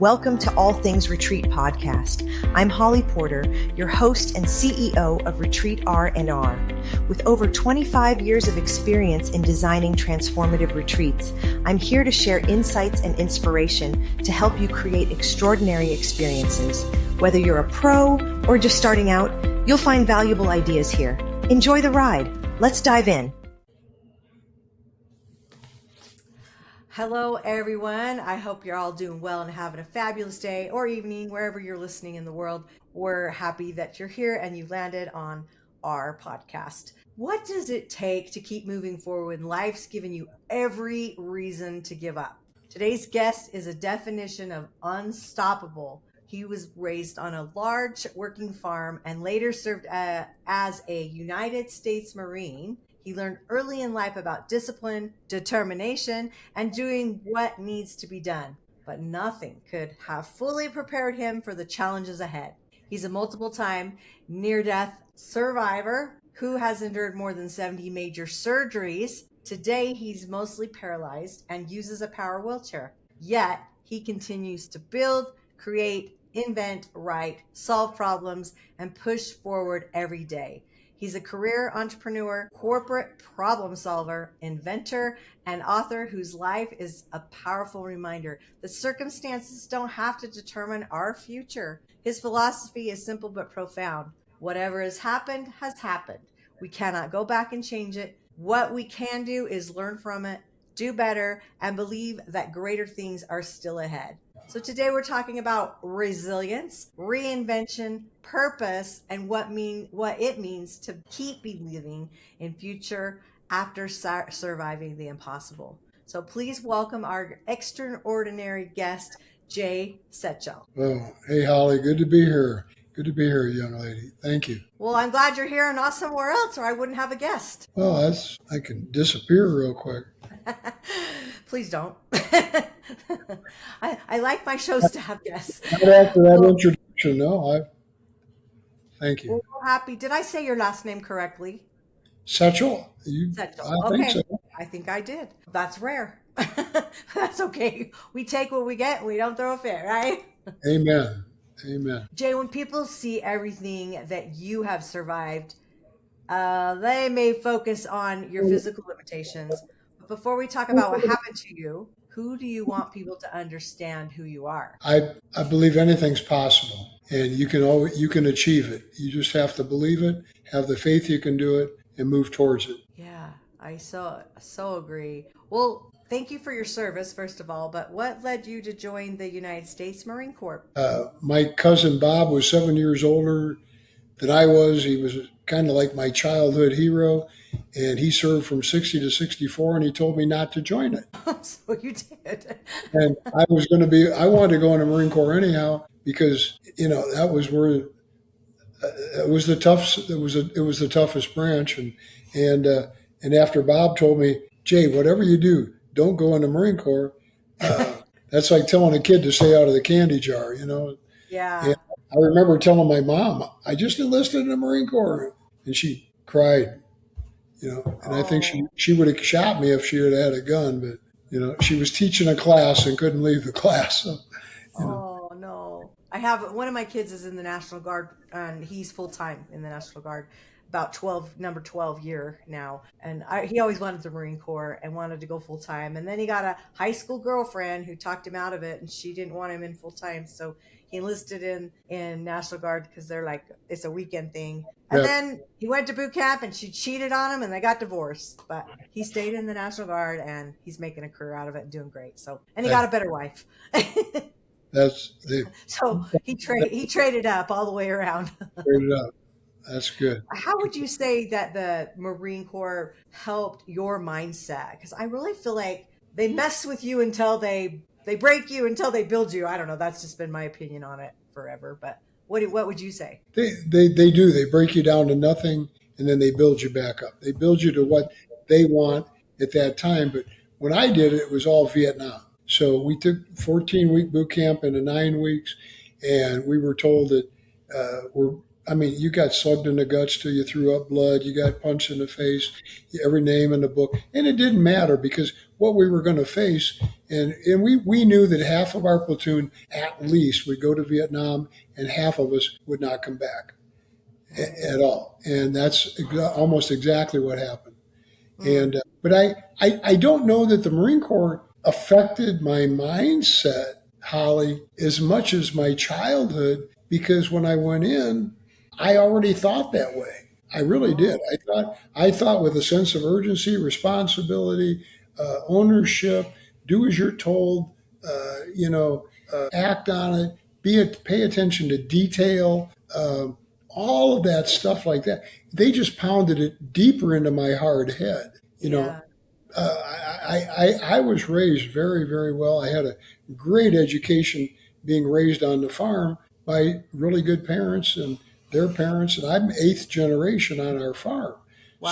Welcome to All Things Retreat Podcast. I'm Holly Porter, your host and CEO of Retreat R&R. With over 25 years of experience in designing transformative retreats, I'm here to share insights and inspiration to help you create extraordinary experiences. Whether you're a pro or just starting out, you'll find valuable ideas here. Enjoy the ride. Let's dive in. Hello, everyone. I hope you're all doing well and having a fabulous day or evening, wherever you're listening in the world. We're happy that you're here and you landed on our podcast. What does it take to keep moving forward when life's given you every reason to give up? Today's guest is a definition of unstoppable. He was raised on a large working farm and later served as a United States Marine. He learned early in life about discipline, determination, and doing what needs to be done. But nothing could have fully prepared him for the challenges ahead. He's a multiple-time near-death survivor who has endured more than 70 major surgeries. Today, he's mostly paralyzed and uses a power wheelchair. Yet, he continues to build, create, invent, write, solve problems, and push forward every day. He's a career entrepreneur, corporate problem solver, inventor, and author whose life is a powerful reminder that circumstances don't have to determine our future. His philosophy is simple but profound. Whatever has happened has happened. We cannot go back and change it. What we can do is learn from it, do better, and believe that greater things are still ahead. So today we're talking about resilience, reinvention, purpose, and what it means to keep believing in future after surviving the impossible. So please welcome our extraordinary guest, Jay Setchell. Oh, hey, Holly. Good to be here. Good to be here, young lady. Thank you. Well, I'm glad you're here and not somewhere else, or I wouldn't have a guest. Well, I can disappear real quick. Please don't. I like my shows to have guests. Right after that introduction, thank you. Well, we're happy. Did I say your last name correctly? Setchell? Setchell. I think so. I think I did. That's rare. That's okay. We take what we get and we don't throw a fit, right? Amen. Amen. Jay, when people see everything that you have survived, they may focus on your physical limitations. But before we talk about what happened to you, who do you want people to understand who you are? I believe anything's possible, and you can achieve it. You just have to believe it, have the faith you can do it, and move towards it. Yeah, I so agree. Well, thank you for your service, first of all, but what led you to join the United States Marine Corps? My cousin Bob was 7 years older than I was. He was kind of like my childhood hero, and he served from 60 to 64, and he told me not to join it. So you did. And I wanted to go in the Marine Corps anyhow, because, that was where it was the toughest branch. And after Bob told me, Jay, whatever you do, don't go in the Marine Corps. That's like telling a kid to stay out of the candy jar, Yeah. And I remember telling my mom, I just enlisted in the Marine Corps, and she cried, and I think she would have shot me if she had had a gun, but, she was teaching a class and couldn't leave the class. So, Oh, no. I have one of my kids is in the National Guard, and he's full-time in the National Guard, about number 12 year now. And he always wanted the Marine Corps and wanted to go full-time. And then he got a high school girlfriend who talked him out of it, and she didn't want him in full-time. So he enlisted in National Guard because they're like, it's a weekend thing. And then he went to boot camp and she cheated on him and they got divorced. But he stayed in the National Guard and he's making a career out of it and doing great. So, and he got a better wife. So he traded up all the way around. Traded up. That's good. How would you say that the Marine Corps helped your mindset? Because I really feel like they mess with you until they break you until they build you. I don't know. That's just been my opinion on it forever. But what would you say? They do. They break you down to nothing, and then they build you back up. They build you to what they want at that time. But when I did it, it was all Vietnam. So we took 14-week boot camp into 9 weeks, and we were told that I mean, you got slugged in the guts till you threw up blood. You got punched in the face, every name in the book. And it didn't matter because what we were going to face, and we knew that half of our platoon at least would go to Vietnam and half of us would not come back at all. And that's almost exactly what happened. Mm. And but I don't know that the Marine Corps affected my mindset, Holly, as much as my childhood, because when I went in, I already thought that way. I really did. Oh, I thought with a sense of urgency, responsibility, ownership, do as you're told, act on it, pay attention to detail, all of that stuff like that. They just pounded it deeper into my hard head. yeah. I was raised very, very well. I had a great education being raised on the farm by really good parents and their parents, and I'm eighth generation on our farm.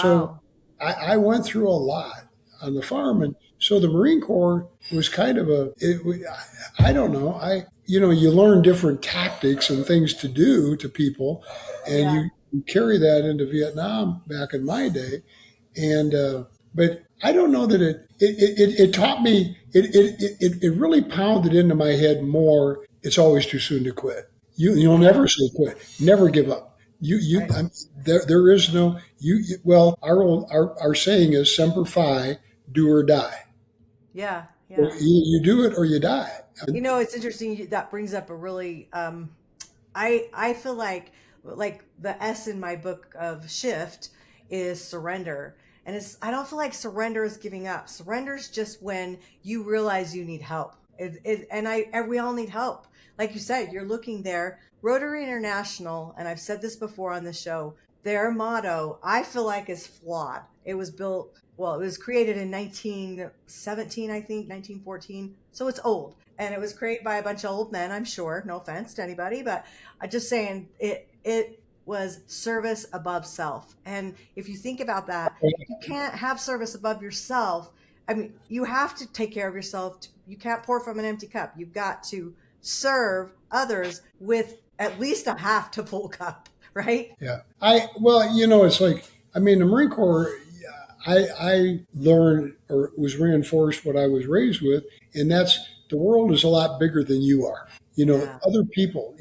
So Wow. I went through a lot on the farm, and so the Marine Corps was kind of I don't know, you learn different tactics and things to do to people, and Yeah. you carry that into Vietnam back in my day, and but I don't know that it taught me it really pounded into my head more. It's always too soon to quit. You'll Yeah. never say quit. Never give up. Right. There is no well, our saying is semper fi, do or die. Yeah. So Yeah. you do it or you die. It's interesting. That brings up a really, I feel like the S in my book of shift is surrender. And I don't feel like surrender is giving up. Surrender is just when you realize you need help. And we all need help. Like you said, you're looking there. Rotary International, and I've said this before on the show, their motto, I feel like, is flawed. It was created in 1917, I think, 1914. So it's old. And it was created by a bunch of old men, I'm sure. No offense to anybody, but I'm just saying it was service above self. And if you think about that, you can't have service above yourself. I mean, you have to take care of yourself. You can't pour from an empty cup. You've got to serve others with at least a half to full cup, right? Yeah. Well, it's like, I mean, the Marine Corps, I learned or was reinforced what I was raised with, and that's the world is a lot bigger than you are. Yeah, Other people,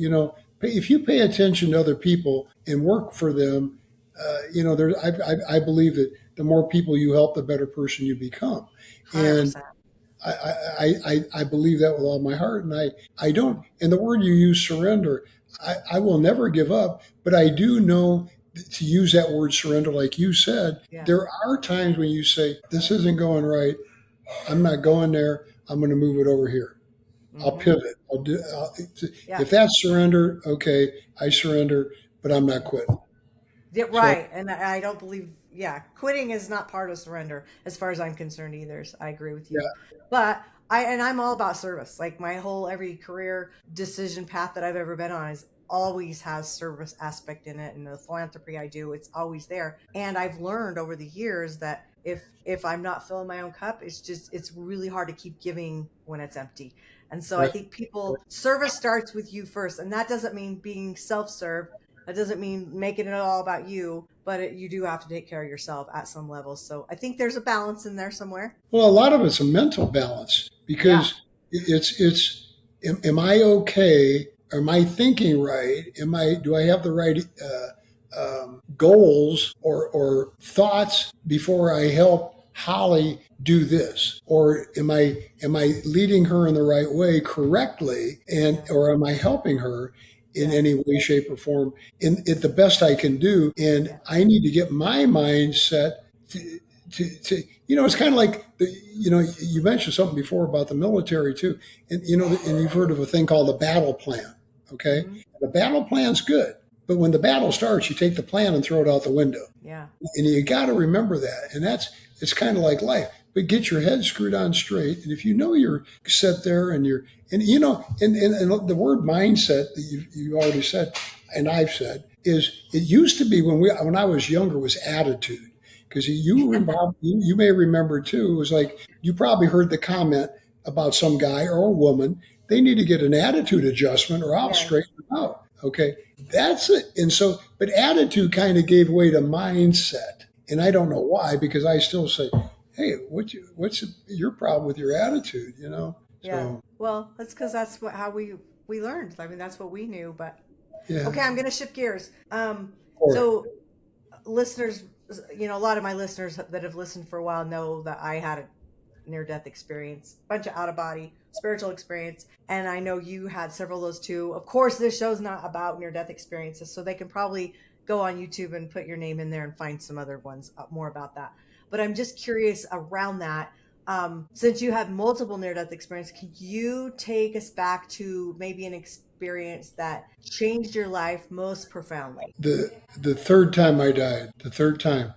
if you pay attention to other people and work for them, I believe that the more people you help, the better person you become. And 100%. I believe that with all my heart. And I don't, and the word you use, surrender, I will never give up, but I do know to use that word surrender, like you said, Yeah. there are times when you say, this isn't going right. I'm not going there. I'm going to move it over here. I'll Hmm. pivot. Yeah. If that's surrender, okay, I surrender, but I'm not quitting. Yeah, So, right. And I don't believe, yeah, quitting is not part of surrender as far as I'm concerned either. So I agree with you. yeah, But I'm all about service. Like my whole every career decision path that I've ever been on is always has service aspect in it. And the philanthropy I do, it's always there. And I've learned over the years that if I'm not filling my own cup, it's really hard to keep giving when it's empty. And so I right. think service starts with you first. And that doesn't mean being self-serve. That doesn't mean making it all about you, but you do have to take care of yourself at some level. So I think there's a balance in there somewhere. Well, a lot of it's a mental balance Yeah. because am I okay? Am I thinking right? Do I have the right goals or thoughts before I help Holly do this? Or am I leading her in the right way correctly, and Yeah. or am I helping her in Yeah. any way, shape, or form in it the best I can do? And Yeah. I need to get my mindset to it's kind of like you mentioned something before about the military too, and and you've heard of a thing called a battle plan. Okay, Hmm. the battle plan's good, but when the battle starts, you take the plan and throw it out the window, Yeah. and you got to remember that. And it's kind of like life. But get your head screwed on straight, and if you know you're set there, and the word mindset that you already said, and I've said, is it used to be when I was younger was attitude. Because you may remember too, it was like you probably heard the comment about some guy or a woman. They need to get an attitude adjustment, or I'll Yeah. straighten them out. Okay, that's it. And so, but attitude kind of gave way to mindset, and I don't know why, because I still say, "Hey, what's your problem with your attitude?" You know. Yeah. So Well, that's because that's how we learned. I mean, that's what we knew. But yeah, okay, I'm going to shift gears. or So listeners, a lot of my listeners that have listened for a while know that I had a near death experience, bunch of out of body spiritual experience, and I know you had several of those too. Of course, this show's not about near death experiences, so they can probably go on YouTube and put your name in there and find some other ones more about that. But I'm just curious around that. Since you had multiple near death experiences, can you take us back to maybe an experience that changed your life most profoundly? the third time I died, the third time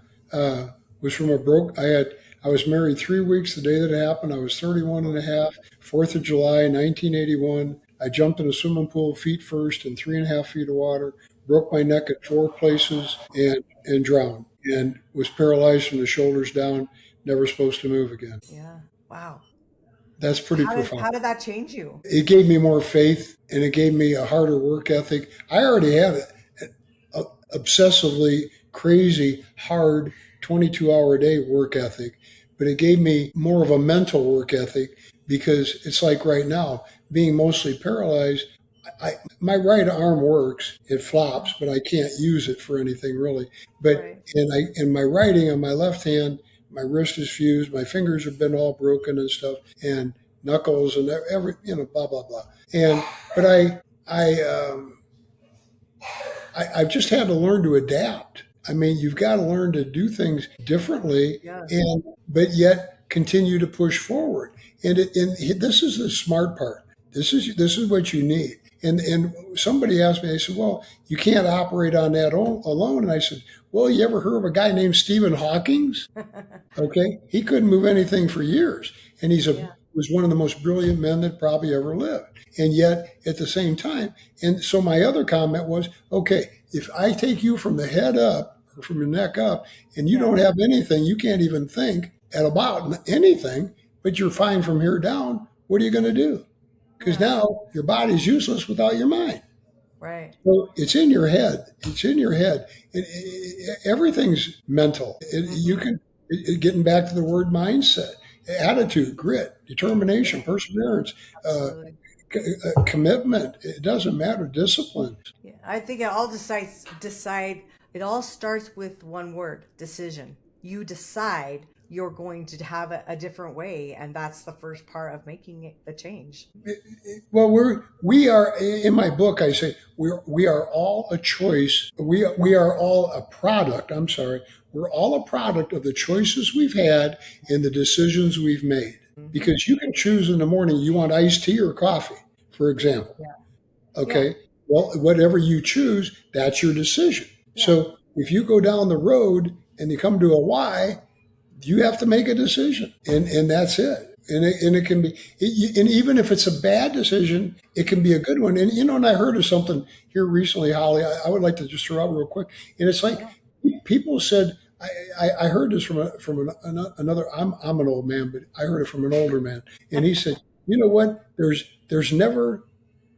was from a broke. I was married 3 weeks the day that it happened. I was 31 and a half. 4th of July, 1981. I jumped in a swimming pool feet first in 3.5 feet of water. Broke my neck at 4 places and drowned and was paralyzed from the shoulders down. Never supposed to move again. Yeah. Wow. That's pretty How did profound. how did that change you? It gave me more faith and it gave me a harder work ethic. I already had a obsessively crazy, hard 22-hour a day work ethic, but it gave me more of a mental work ethic because it's like right now, being mostly paralyzed, my right arm works, it flops, but I can't use it for anything really. But Right. and my writing on my left hand, my wrist is fused, my fingers have been all broken and stuff, and knuckles and every blah blah blah. And but I've just had to learn to adapt. I mean, you've got to learn to do things differently, Yeah. and but yet continue to push forward. And this is the smart part. This is what you need. And somebody asked me, they said, "Well, you can't operate on that alone." And I said, "Well, you ever heard of a guy named Stephen Hawking's? Okay, he couldn't move anything for years, and Yeah. was one of the most brilliant men that probably ever lived. And yet, at the same time, and so my other comment was, okay, if I take you from the head up or from your neck up, and you Yeah. don't have anything, you can't even think at about anything, but you're fine from here down. What are you going to do? Because Yeah. now your body's useless without your mind. Right. So it's in your head. It's in your head. Everything's mental. You Hmm. can getting back to the word mindset, attitude, grit, determination, Yeah. perseverance, uh, Absolutely. commitment. It doesn't matter. Discipline. Yeah. I think it all decide. It all starts with one word: decision. You decide you're going to have a different way, and that's the first part of making it the change. Well, we are in my book. I say we are all a choice. We are all a product. I'm sorry. We're all a product of the choices we've had and the decisions we've made. Hmm. Because you can choose in the morning you want iced tea or coffee, for example. Yeah. Yeah. Okay. Well, whatever you choose, that's your decision. Yeah. So if you go down the road and you come to a Y, you have to make a decision, and that's it. And it can be, and even if it's a bad decision, it can be a good one. And I heard of something here recently, Holly. I would like to just throw out real quick. And it's like Yeah. people said, I heard this another. I'm an old man, but I heard it from an older man, and he said, you know what? There's never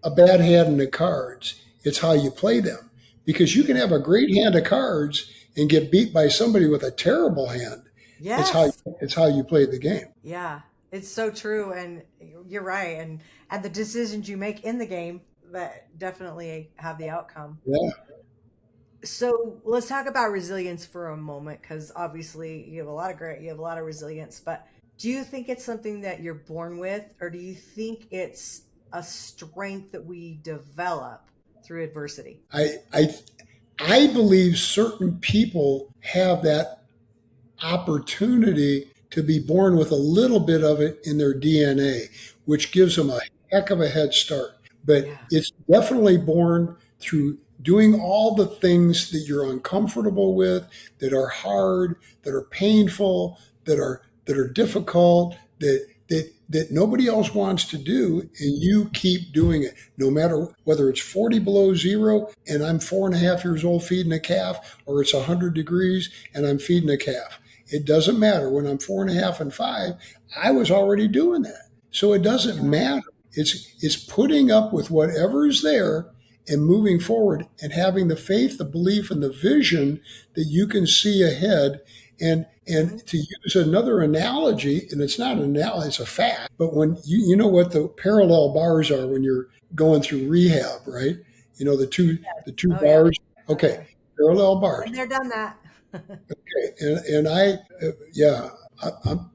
a bad hand in the cards. It's how you play them, because you can have a great hand of cards and get beat by somebody with a terrible hand. It's how Yes. it's how you play the game. Yeah. It's so true, and you're right. And the decisions you make in the game that definitely have the outcome. Yeah, So let's talk about resilience for a moment, because obviously you have a lot of grit, you have a lot of resilience. But do you think it's something that you're born with, or do you think it's a strength that we develop through adversity? I I I believe certain people have that opportunity to be born with a little bit of it in their DNA, which gives them a heck of a head start. But Yeah. it's definitely born through doing all the things that you're uncomfortable with, that are hard, that are painful, that are difficult, that nobody else wants to do, and you keep doing it, no matter whether it's 40 below zero and I'm 4.5 years old feeding a calf, or it's 100 degrees and I'm feeding a calf. It doesn't matter. When I'm 4.5 and 5, I was already doing that. So it doesn't Yeah. matter. It's putting up with whatever is there and moving forward and having the faith, the belief, and the vision that you can see ahead. And to use another analogy, and it's not an analogy, it's a fact, but when you know what the parallel bars are when you're going through rehab, right? You know the two Oh yeah. bars. Oh yeah. Okay, parallel bars. Been there, done that. Okay, and I yeah,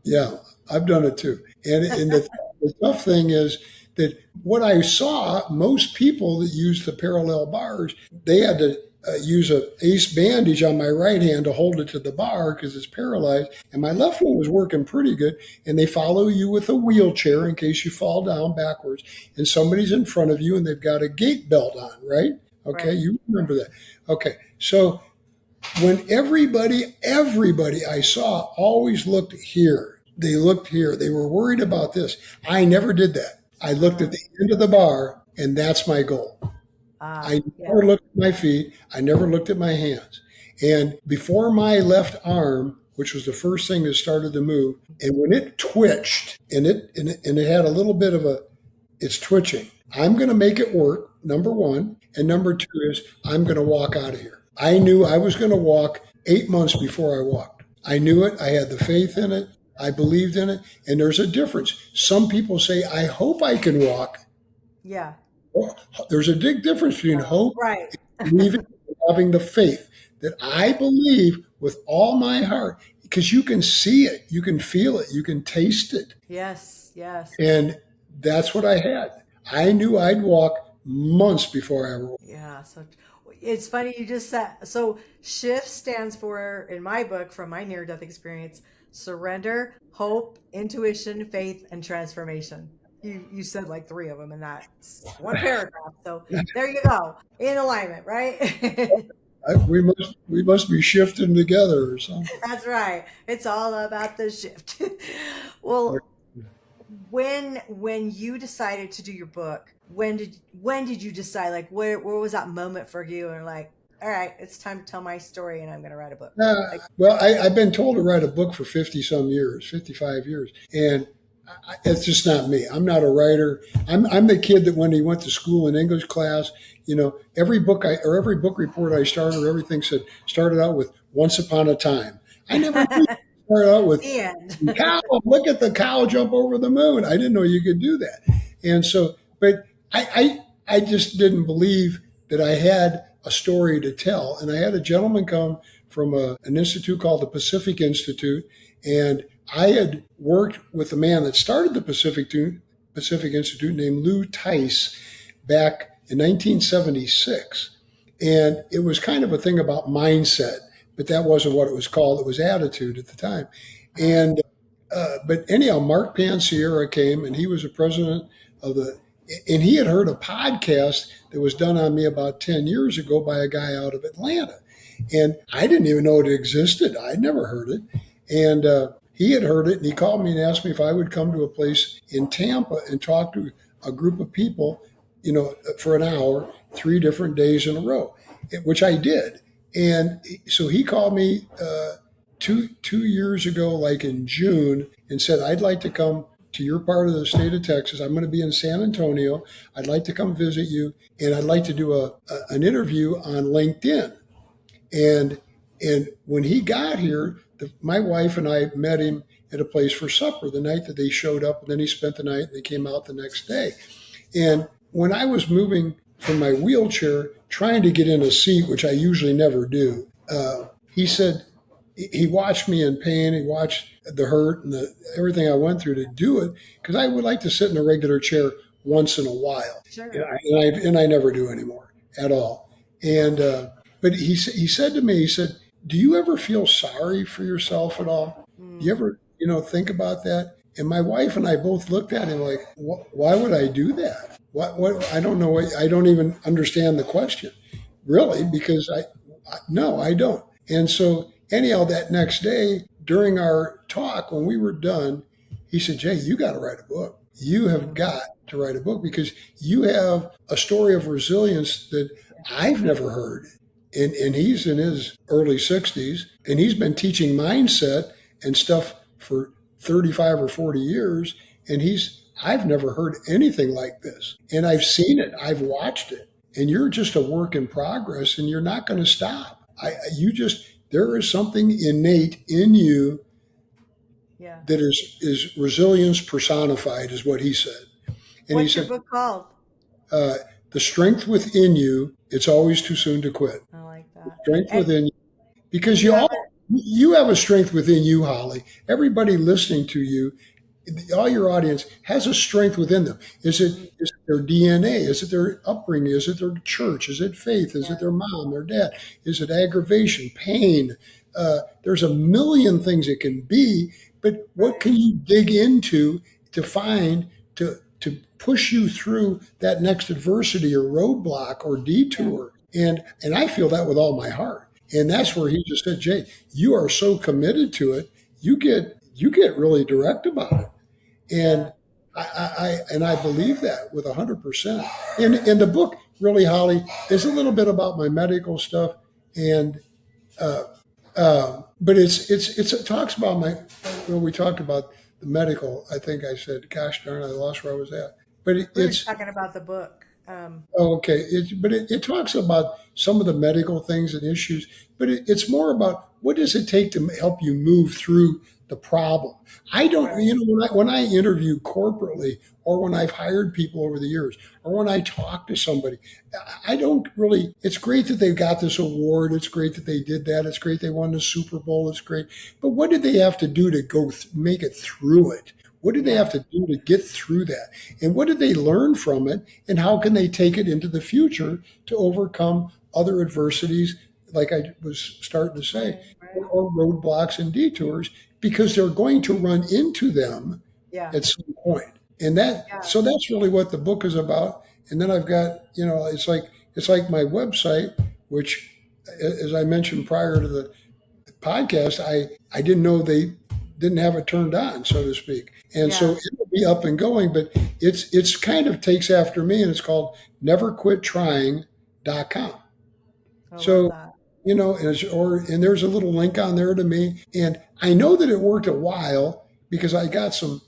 yeah, I've done it too. And the tough thing is that what I saw, most people that use the parallel bars, they had to use a ace bandage on my right hand to hold it to the bar because it's paralyzed, and my left one was working pretty good. And they follow you with a wheelchair in case you fall down backwards, and somebody's in front of you and they've got a gait belt on, right? Okay, Right. you remember that. Okay, so when everybody I saw always looked here. They looked here. They were worried about this. I never did that. I looked at Uh, the end of the bar, and that's my goal. I yeah. never looked at my feet. I never looked at my hands. And before my left arm, which was the first thing that started to move, and when it twitched, and it had a little bit of a, it's twitching. I'm going to make it work. Number one, and number two is I'm going to walk out of here. I knew I was going to walk 8 months before I walked. I knew it. I had the faith in it. I believed in it. And there's a difference. Some people say, I hope I can walk. Yeah. Well, there's a big difference between hope Right. and believing and having the faith that I believe with all my heart, because you can see it, you can feel it, you can taste it. Yes. Yes. And that's what I had. I knew I'd walk months before I ever. Yeah. So it's funny you just said. So SHIFT stands for, in my book, from my near-death experience, surrender, hope, intuition, faith, and transformation. You said like three of them in that one paragraph. So there you go, in alignment, right? We must be shifting together or something. That's right. It's all about the shift. Well, when you decided to do your book, when did you decide, like where was that moment for you and like, all right, it's time to tell my story and I'm going to write a book. Like, Well, I've been told to write a book for 50 some years, 55 years. And it's just not me. I'm not a writer. I'm the kid that when he went to school in English class, every book every book report I started, or everything started out with once upon a time. I never knew it started out with the end. cow, look at the cow jump over the moon. I didn't know you could do that. And so, but I just didn't believe that I had a story to tell. And I had a gentleman come from an institute called the Pacific Institute, and I had worked with a man that started the Pacific Institute named Lou Tice back in 1976. And it was kind of a thing about mindset, but that wasn't what it was called. It was attitude at the time. And but anyhow, Mark Pansiera came, and he was the president of and he had heard a podcast that was done on me about 10 years ago by a guy out of Atlanta. And I didn't even know it existed. I'd never heard it. And he had heard it, and he called me and asked me if I would come to a place in Tampa and talk to a group of people, for an hour, 3 different days in a row, which I did. And so he called me two years ago, like in June, and said, I'd like to come to your part of the state of Texas. I'm going to be in San Antonio. I'd like to come visit you, and I'd like to do an interview on LinkedIn. And when he got here, my wife and I met him at a place for supper the night that they showed up, and then he spent the night and they came out the next day. And when I was moving from my wheelchair, trying to get in a seat, which I usually never do, he said, he watched me in pain. He watched the hurt and everything I went through to do it, because I would like to sit in a regular chair once in a while. Sure. And I never do anymore at all. And but he said to me, he said, do you ever feel sorry for yourself at all? You ever, think about that? And my wife and I both looked at him like, why would I do that? What? I don't know. I don't even understand the question, really, because no, I don't. And so anyhow, that next day during our talk, when we were done, he said, Jay, you got to write a book. You have got to write a book, because you have a story of resilience that I've never heard. And he's in his early 60s, and he's been teaching mindset and stuff for 35 or 40 years. And I've never heard anything like this. And I've seen it. I've watched it. and you're just a work in progress, and you're not going to stop. There is something innate in you Yeah. that is resilience personified, is what he said. And he What's your said, book called? the strength within you, it's always too soon to quit. I like that. Strength And within you, do because you have you have a strength within you, Holly. Everybody listening to you, all your audience has a strength within them. Is it their DNA? Is it their upbringing? Is it their church? Is it faith? Is it their mom, their dad? Is it aggravation, pain? There's a million things it can be, but what can you dig into to find to push you through that next adversity or roadblock or detour? And I feel that with all my heart. And that's where he just said, Jay, you are so committed to it, you get really direct about it. And I believe that with 100%. And the book really, Holly, is a little bit about my medical stuff, and but it talks about when we talked about the medical. I think I said, "Gosh darn, I lost where I was at." But we were talking about the book. Okay. It talks about some of the medical things and issues, but it's more about what does it take to help you move through the problem. I don't, when I interview corporately, or when I've hired people over the years, or when I talk to somebody, I don't really, it's great that they got this award. It's great that they did that. It's great they won the Super Bowl. It's great. But what did they have to do to make it through it? What did they have to do to get through that? And what did they learn from it? And how can they take it into the future to overcome other adversities, like I was starting to say, or roadblocks and detours, because they're going to run into them at some point. And so that's really what the book is about. And then I've got, it's like my website, which, as I mentioned prior to the podcast, I didn't know they didn't have it turned on, so to speak. And so it'll be up and going, but it's kind of takes after me, and it's called neverquittrying.com. So, and there's a little link on there to me. And I know that it worked a while because I got some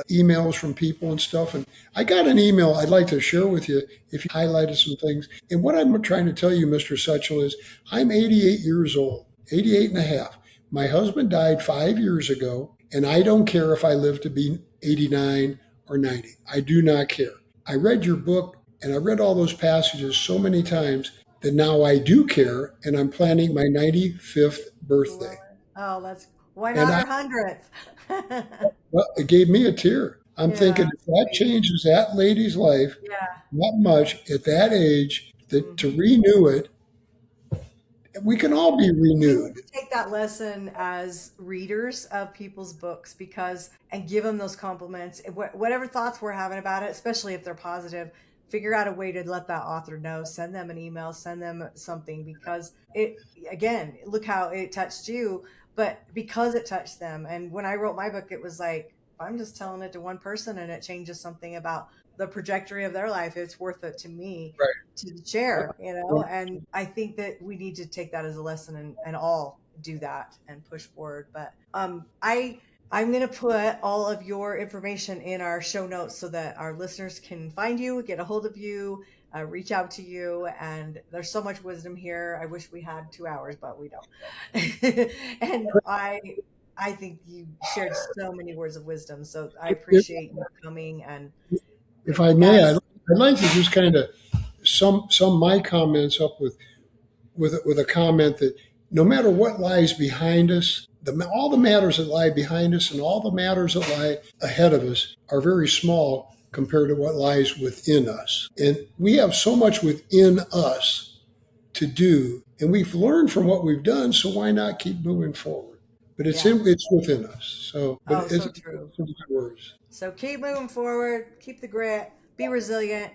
emails from people and stuff. And I got an email I'd like to share with you if you highlighted some things. And what I'm trying to tell you, Mr. Setchell, is I'm 88 years old, 88 and a half. My husband died 5 years ago, and I don't care if I live to be 89 or 90. I do not care. I read your book, and I read all those passages so many times that now I do care, and I'm planning my 95th birthday. Oh, why not our 100th? Well, it gave me a tear. I'm thinking if that changes that lady's life that much at that age, to renew it, we can all be renewed. Take that lesson as readers of people's books and give them those compliments. Whatever thoughts we're having about it, especially if they're positive, figure out a way to let that author know. Send them an email, send them something, because look how it touched you, but because it touched them. And when I wrote my book, it was like, I'm just telling it to one person and it changes something about the trajectory of their life. It's worth it to me to share, and I think that we need to take that as a lesson and all do that and push forward. But I'm going to put all of your information in our show notes so that our listeners can find you, get a hold of you, reach out to you. And there's so much wisdom here. I wish we had 2 hours, but we don't. And I think you shared so many words of wisdom. So I appreciate you coming. And if I may, I'd like to just kind of sum my comments up with a comment that no matter what lies behind us, all the matters that lie behind us and all the matters that lie ahead of us are very small compared to what lies within us. And we have so much within us to do, and we've learned from what we've done, so why not keep moving forward? But it's within us. So, but so true. Some good words. So keep moving forward, keep the grit, be resilient,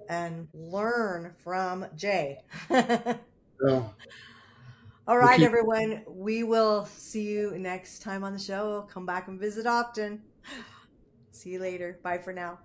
and learn from Jay. All right, everyone. We will see you next time on the show. Come back and visit often. See you later. Bye for now.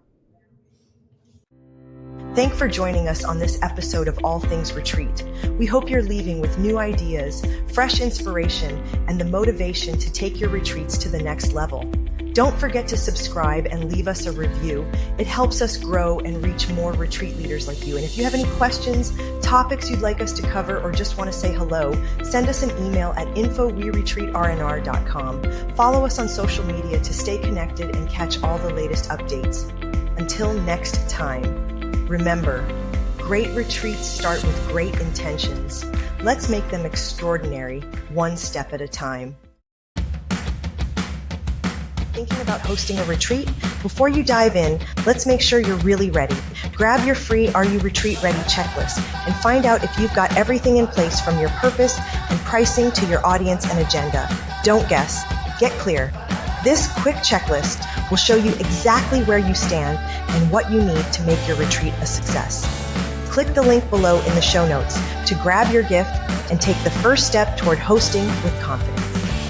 Thanks for joining us on this episode of All Things Retreat. We hope you're leaving with new ideas, fresh inspiration, and the motivation to take your retreats to the next level. Don't forget to subscribe and leave us a review. It helps us grow and reach more retreat leaders like you. And if you have any questions, topics you'd like us to cover, or just want to say hello, send us an email at info@weretreatrnr.com. Follow us on social media to stay connected and catch all the latest updates. Until next time, remember, great retreats start with great intentions. Let's make them extraordinary, one step at a time. Thinking about hosting a retreat? Before you dive in, let's make sure you're really ready. Grab your free Are You Retreat Ready checklist and find out if you've got everything in place, from your purpose and pricing to your audience and agenda. Don't guess, get clear. This quick checklist will show you exactly where you stand and what you need to make your retreat a success. Click the link below in the show notes to grab your gift and take the first step toward hosting with confidence.